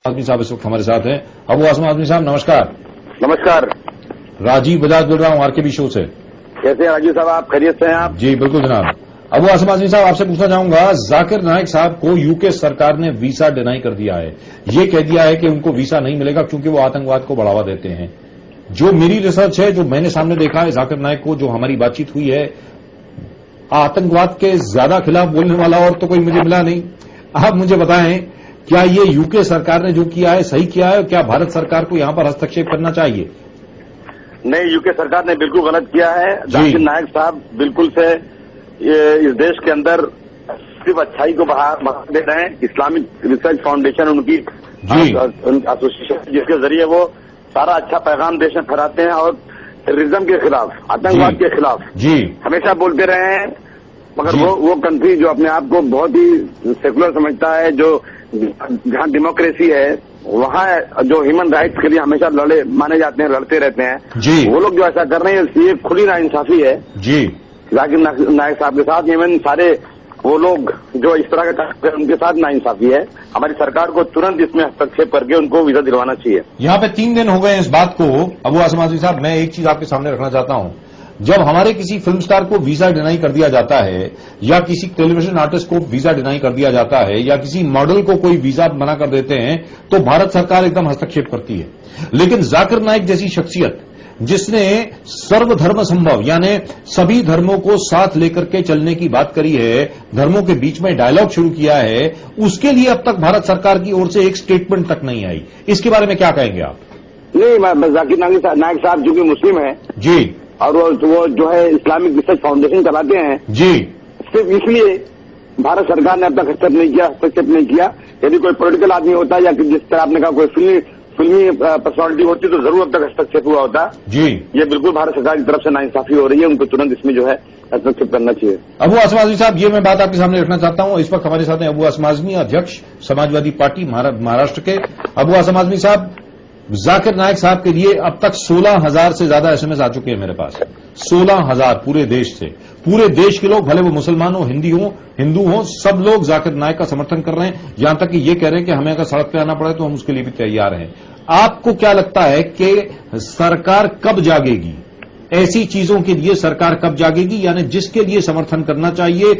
आजमी साहब इस वक्त हमारे साथ हैं। अबू आसम आजमी साहब नमस्कार। नमस्कार। राजीव बजाज बोल रहा हूं आरकेबी शो से। कैसे हैं राजीव साहब, आप खैरियत से हैं? आप जी बिल्कुल जनाब। अबू आसम आजमी साहब आपसे पूछना चाहूंगा, जाकिर नाइक साहब को यूके सरकार ने वीसा डिनाई कर दिया है। ये कह दिया है कि उनको वीसा नहीं मिलेगा क्योंकि वो आतंकवाद को बढ़ावा देते हैं। जो मेरी रिसर्च है, जो मैंने सामने देखा है, जाकिर नाइक को जो हमारी बातचीत हुई है, आतंकवाद के ज्यादा खिलाफ बोलने वाला और तो कोई मुझे मिला नहीं। आप मुझे बताएं, क्या ये यूके सरकार ने जो किया है सही किया है? क्या भारत सरकार को यहां पर हस्तक्षेप करना चाहिए? नहीं, यूके सरकार ने बिल्कुल गलत किया है। जाकिर नाइक साहब बिल्कुल से इस देश के अंदर सिर्फ अच्छाई को बढ़ा दे रहे हैं। इस्लामिक रिसर्च फाउंडेशन उनकी एसोसिएशन, जिसके जरिए वो सारा अच्छा पैगाम देश में फैलाते हैं और टेररिज्म के खिलाफ, आतंकवाद के खिलाफ जी हमेशा बोलते रहे हैं। मगर वो कंट्री जो अपने आप को बहुत ही सेकुलर समझता है, जो जहां डेमोक्रेसी है, वहां जो ह्यूमन राइट्स के लिए हमेशा माने जाते हैं, लड़ते रहते हैं जी, वो लोग जो ऐसा कर रहे हैं, ये खुली नाइंसाफी है जी जाकिर नाइक साहब के साथ। इवन सारे वो लोग जो इस तरह का कर उनके साथ नाइंसाफी है। हमारी सरकार को तुरंत इसमें हस्तक्षेप करके उनको वीजा दिलवाना चाहिए। यहाँ पे 3 दिन हो गए इस बात को। अबू आसम आजमी साहब, मैं एक चीज आपके सामने रखना चाहता हूं। जब हमारे किसी फिल्म स्टार को वीजा डिनाई कर दिया जाता है, या किसी टेलीविजन आर्टिस्ट को वीजा डिनाई कर दिया जाता है, या किसी मॉडल को कोई वीजा मना कर देते हैं, तो भारत सरकार एकदम हस्तक्षेप करती है। लेकिन जाकिर नाइक जैसी शख्सियत, जिसने सर्वधर्म संभव यानी सभी धर्मों को साथ लेकर के चलने की बात करी है, धर्मों के बीच में डायलॉग शुरू किया है, उसके लिए अब तक भारत सरकार की ओर से एक स्टेटमेंट तक नहीं आई। इसके बारे में क्या कहेंगे आप? नहीं, जाकिर नाइक साहब जो कि मुस्लिम है जी, और वो जो है इस्लामिक रिसर्च फाउंडेशन चलाते हैं जी, सिर्फ इसलिए भारत सरकार ने अब तक हस्तक्षेप नहीं किया। यदि कोई पॉलिटिकल आदमी होता या जिस तरह आपने कहा कोई फिल्मी पर्सनालिटी होती तो जरूर अब तक हस्तक्षेप हुआ होता जी। ये बिल्कुल भारत सरकार की तरफ से नाइंसाफी हो रही है, उनको तुरंत इसमें जो है हस्तक्षेप करना चाहिए। अबू आसम आजमी साहब, ये मैं बात आपके सामने रखना चाहता हूं। इस वक्त हमारे साथ हैं अबू आसम आजमी, अध्यक्ष समाजवादी पार्टी महाराष्ट्र के। अबू आसम आजमी साहब, जाकिर नाइक साहब के लिए अब तक 16,000 से ज्यादा एसएमएस आ चुके हैं मेरे पास। 16,000 पूरे देश से। पूरे देश के लोग, भले वो मुसलमान हो, हिंदू हो, सब लोग जाकिर नाइक का समर्थन कर रहे हैं। यहां तक कि ये कह रहे हैं कि हमें अगर सड़क पे आना पड़े तो हम उसके लिए भी तैयार हैं। आपको क्या लगता है कि सरकार कब जागेगी? ऐसी चीजों के लिए सरकार कब जागेगी? यानी जिसके लिए समर्थन करना चाहिए